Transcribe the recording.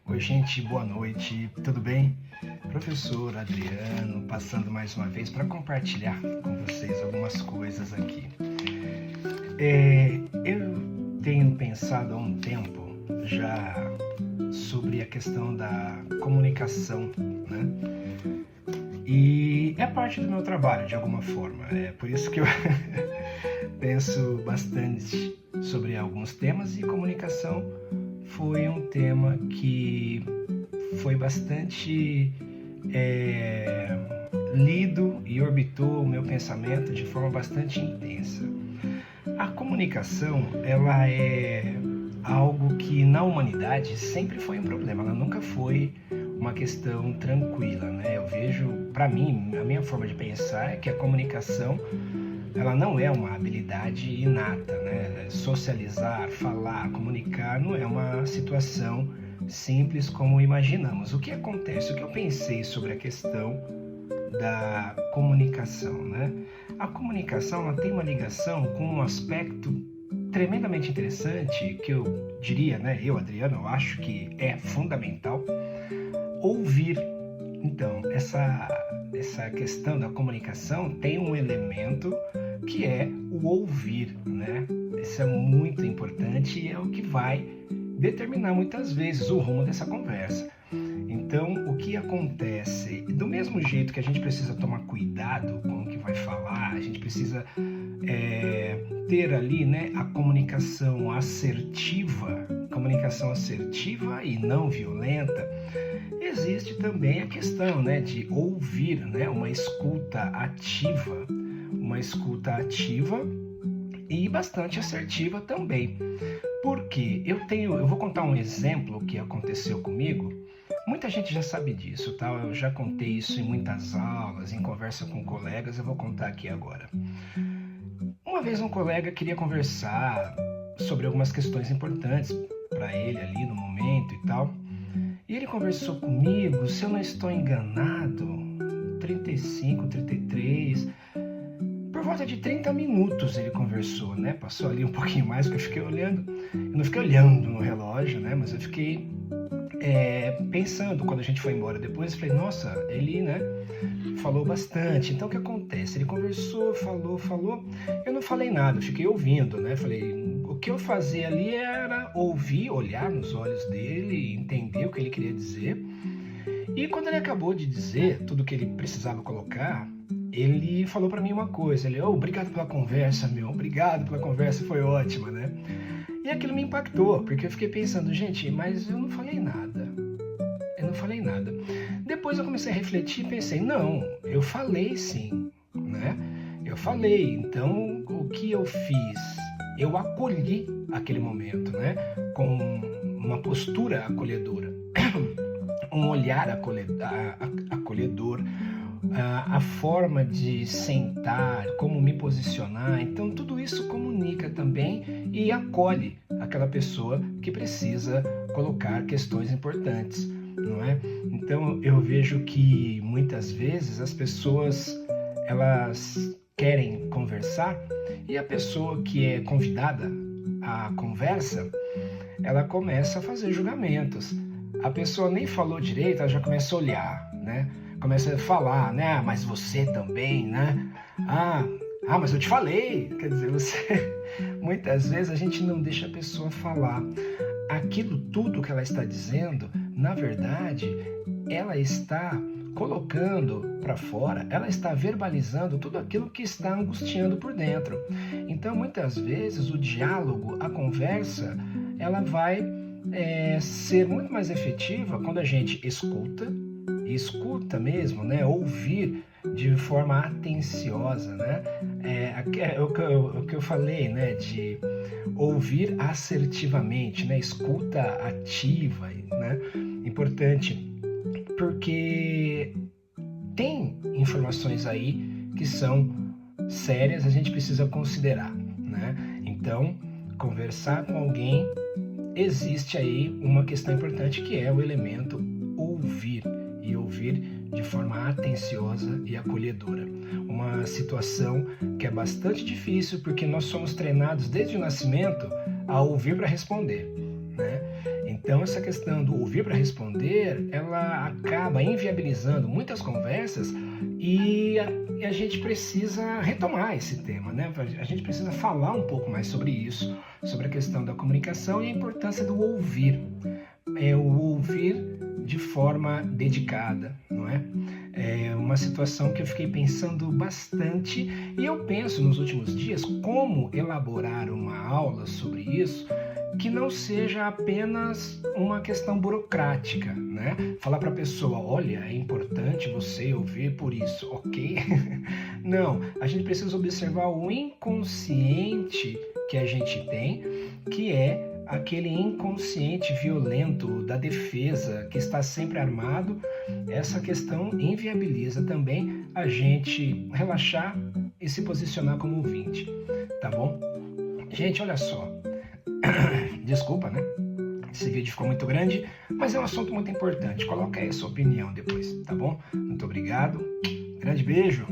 Oi, gente, boa noite, tudo bem? Professor Adriano, passando mais uma vez para compartilhar com vocês algumas coisas aqui. Eu tenho pensado há um tempo já sobre a questão da comunicação, né? E é parte do meu trabalho, de alguma forma. É por isso que eu penso bastante sobre alguns temas, e comunicação foi um tema que foi bastante lido e orbitou o meu pensamento de forma bastante intensa. A comunicação, ela é algo que na humanidade sempre foi um problema, ela nunca foi uma questão tranquila, né? Eu vejo, para mim, a minha forma de pensar é que a comunicação, ela não é uma habilidade inata, né? Socializar, falar, comunicar não é uma situação simples como imaginamos. O que acontece? O que eu pensei sobre a questão da comunicação, né? A comunicação, ela tem uma ligação com um aspecto tremendamente interessante que eu diria, né? Eu, Adriano, eu acho que é fundamental: ouvir. Então, essa questão da comunicação tem um elemento que é o ouvir, né? Isso é muito importante e é o que vai determinar muitas vezes o rumo dessa conversa. Então, o que acontece? Do mesmo jeito que a gente precisa tomar cuidado com o que vai falar, a gente precisa ter ali, né, a comunicação assertiva e não violenta. Existe também a questão, né, de ouvir, né, uma escuta ativa e bastante assertiva também. Porque eu vou contar um exemplo que aconteceu comigo. Muita gente já sabe disso, tá? Eu já contei isso em muitas aulas, em conversa com colegas, eu vou contar aqui agora. Uma vez um colega queria conversar sobre algumas questões importantes para ele ali no momento e tal. E ele conversou comigo, se eu não estou enganado, 35, 33, por volta de 30 minutos ele conversou, né? Passou ali um pouquinho mais, porque eu fiquei olhando. Eu não fiquei olhando no relógio, né? Mas eu fiquei pensando, quando a gente foi embora depois, eu falei, nossa, ele, né, falou bastante. Então o que acontece? Ele conversou, falou, eu não falei nada, eu fiquei ouvindo, né? Falei, o que eu fazia ali era ouvir, olhar nos olhos dele, entender o que ele queria dizer. E quando ele acabou de dizer tudo que ele precisava colocar, ele falou para mim uma coisa, ele, obrigado pela conversa, obrigado pela conversa, foi ótima, né? E aquilo me impactou, porque eu fiquei pensando, gente, mas eu não falei nada. Depois eu comecei a refletir e pensei, não, eu falei sim, né? Eu falei, então o que eu fiz? Eu acolhi aquele momento, né? Com uma postura acolhedora, um olhar acolhedor, a forma de sentar, como me posicionar. Então tudo isso comunica também e acolhe aquela pessoa que precisa colocar questões importantes, não é? Então eu vejo que muitas vezes as pessoas, elas querem conversar e a pessoa que é convidada à conversa, ela começa a fazer julgamentos. A pessoa nem falou direito, ela já começa a olhar, né? Começa a falar, né? Mas você também, né? Mas eu te falei. Quer dizer, muitas vezes a gente não deixa a pessoa falar. Aquilo tudo que ela está dizendo, na verdade, ela está colocando para fora, ela está verbalizando tudo aquilo que está angustiando por dentro. Então, muitas vezes, o diálogo, a conversa, ela vai ser muito mais efetiva quando a gente escuta mesmo, né? Ouvir de forma atenciosa, né? O que eu falei, né? De ouvir assertivamente, né? Escuta ativa, né? Importante, porque tem informações aí que são sérias, a gente precisa considerar, né? Então, conversar com alguém, existe aí uma questão importante que é o elemento ouvir, e ouvir de forma atenciosa e acolhedora. Uma situação que é bastante difícil, porque nós somos treinados desde o nascimento a ouvir para responder, né? Então, essa questão do ouvir para responder, ela acaba inviabilizando muitas conversas e a gente precisa retomar esse tema, né? A gente precisa falar um pouco mais sobre isso, sobre a questão da comunicação e a importância do ouvir. O ouvir de forma dedicada, não é? É uma situação que eu fiquei pensando bastante e eu penso nos últimos dias como elaborar uma aula sobre isso que não seja apenas uma questão burocrática, né? Falar para a pessoa, olha, é importante você ouvir por isso, ok? Não, a gente precisa observar o inconsciente que a gente tem, que é aquele inconsciente violento da defesa que está sempre armado. Essa questão inviabiliza também a gente relaxar e se posicionar como ouvinte, tá bom? Gente, olha só. Desculpa, né? Esse vídeo ficou muito grande, mas é um assunto muito importante. Coloca aí a sua opinião depois, tá bom? Muito obrigado. Grande beijo.